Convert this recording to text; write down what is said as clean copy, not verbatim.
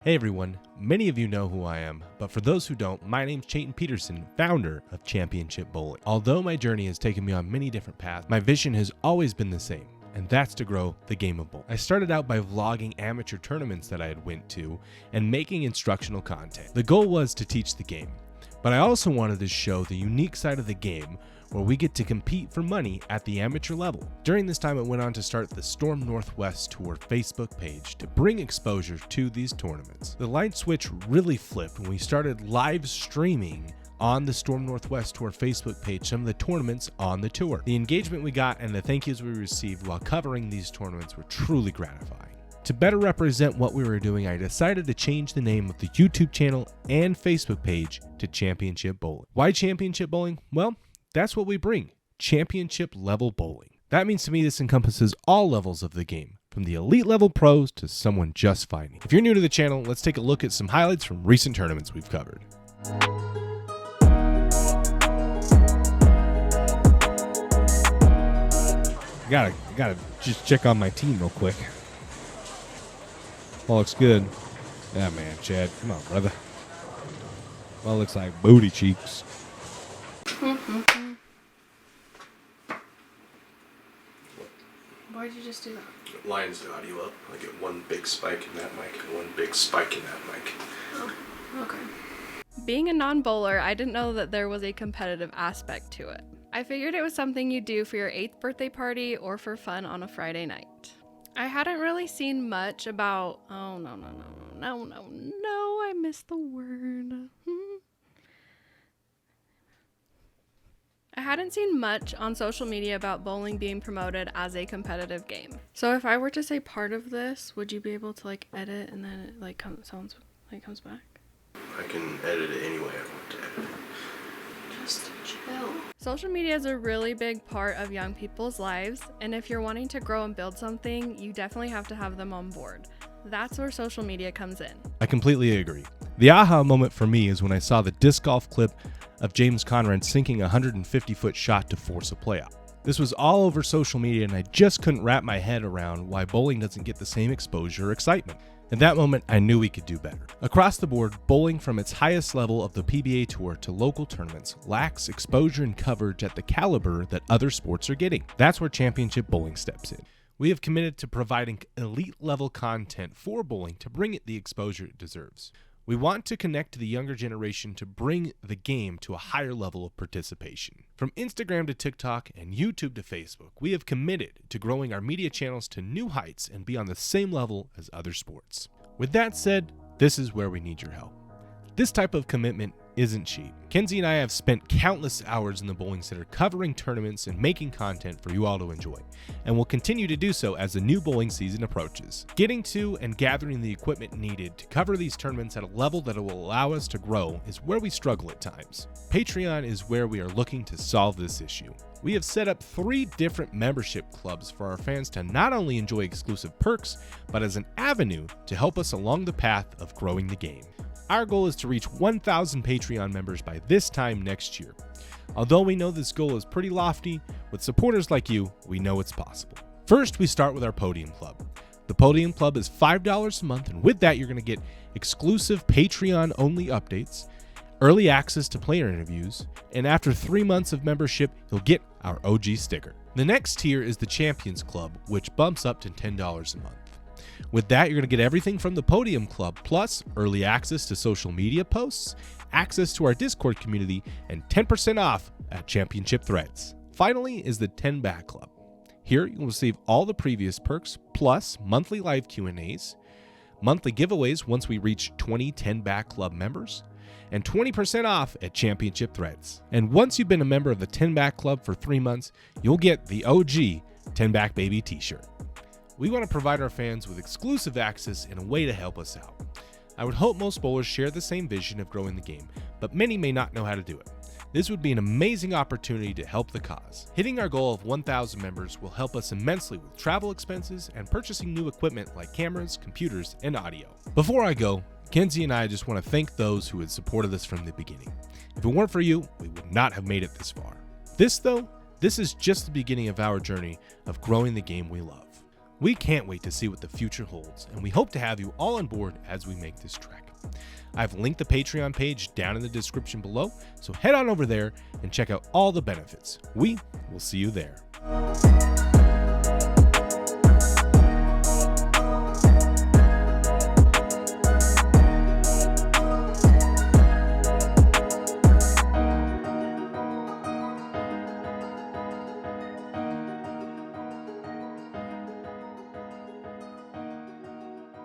Hey everyone, many of you know who I am, but for those who don't, my name's Chayton Peterson, founder of Championship Bowling. Although my journey has taken me on many different paths, my vision has always been the same, and that's to grow the game of bowling. I started out by vlogging amateur tournaments that I had went to and making instructional content. The goal was to teach the game, but I also wanted to show the unique side of the game where we get to compete for money at the amateur level. During this time, I went on to start the Storm Northwest Tour Facebook page to bring exposure to these tournaments. The light switch really flipped when we started live streaming on the Storm Northwest Tour Facebook page some of the tournaments on the tour. The engagement we got and the thank yous we received while covering these tournaments were truly gratifying. To better represent what we were doing, I decided to change the name of the YouTube channel and Facebook page to Championship Bowling. Why Championship Bowling? Well, that's what we bring, championship level bowling. That means to me this encompasses all levels of the game, from the elite level pros to someone just finding. If you're new to the channel, let's take a look at some highlights from recent tournaments we've covered. I gotta just check on my team real quick. All looks good. Yeah, man, Chad, come on, brother. Well, looks like booty cheeks. Why'd you just do that? Lines the audio up. I get one big spike in that mic and one big spike in that mic. Oh, okay. Being a non-bowler, I didn't know that there was a competitive aspect to it. I figured it was something you do for your 8th birthday party or for fun on a Friday night. I hadn't really seen much about, I missed the word. I hadn't seen much on social media about bowling being promoted as a competitive game. So if I were to say part of this, would you be able to edit and then it comes back? I can edit it any way I want to edit it. Just chill. Social media is a really big part of young people's lives, and if you're wanting to grow and build something, you definitely have to have them on board. That's where social media comes in. I completely agree. The aha moment for me is when I saw the disc golf clip of James Conrad sinking a 150-foot shot to force a playout. This was all over social media, and I just couldn't wrap my head around why bowling doesn't get the same exposure or excitement. At that moment, I knew we could do better. Across the board, bowling from its highest level of the PBA Tour to local tournaments lacks exposure and coverage at the caliber that other sports are getting. That's where Championship Bowling steps in. We have committed to providing elite-level content for bowling to bring it the exposure it deserves. We want to connect to the younger generation to bring the game to a higher level of participation. From Instagram to TikTok and YouTube to Facebook, we have committed to growing our media channels to new heights and be on the same level as other sports. With that said, this is where we need your help. This type of commitment isn't cheap. Kenzie and I have spent countless hours in the bowling center covering tournaments and making content for you all to enjoy, and will continue to do so as the new bowling season approaches. Getting to and gathering the equipment needed to cover these tournaments at a level that will allow us to grow is where we struggle at times. Patreon is where we are looking to solve this issue. We have set up 3 different membership clubs for our fans to not only enjoy exclusive perks, but as an avenue to help us along the path of growing the game. Our goal is to reach 1,000 Patreon members by this time next year. Although we know this goal is pretty lofty, with supporters like you, we know it's possible. First, we start with our Podium Club. The Podium Club is $5 a month, and with that, you're going to get exclusive Patreon-only updates, early access to player interviews, and after 3 months of membership, you'll get our OG sticker. The next tier is the Champions Club, which bumps up to $10 a month. With that, you're going to get everything from the Podium Club, plus early access to social media posts, access to our Discord community, and 10% off at Championship Threads. Finally is the 10 Back Club. Here, you'll receive all the previous perks, plus monthly live Q&As, monthly giveaways once we reach 20 10 Back Club members, and 20% off at Championship Threads. And once you've been a member of the 10 Back Club for 3 months, you'll get the OG 10 Back Baby t-shirt. We want to provide our fans with exclusive access and a way to help us out. I would hope most bowlers share the same vision of growing the game, but many may not know how to do it. This would be an amazing opportunity to help the cause. Hitting our goal of 1,000 members will help us immensely with travel expenses and purchasing new equipment like cameras, computers, and audio. Before I go, Kenzie and I just want to thank those who had supported us from the beginning. If it weren't for you, we would not have made it this far. This is just the beginning of our journey of growing the game we love. We can't wait to see what the future holds, and we hope to have you all on board as we make this trek. I've linked the Patreon page down in the description below, so head on over there and check out all the benefits. We will see you there.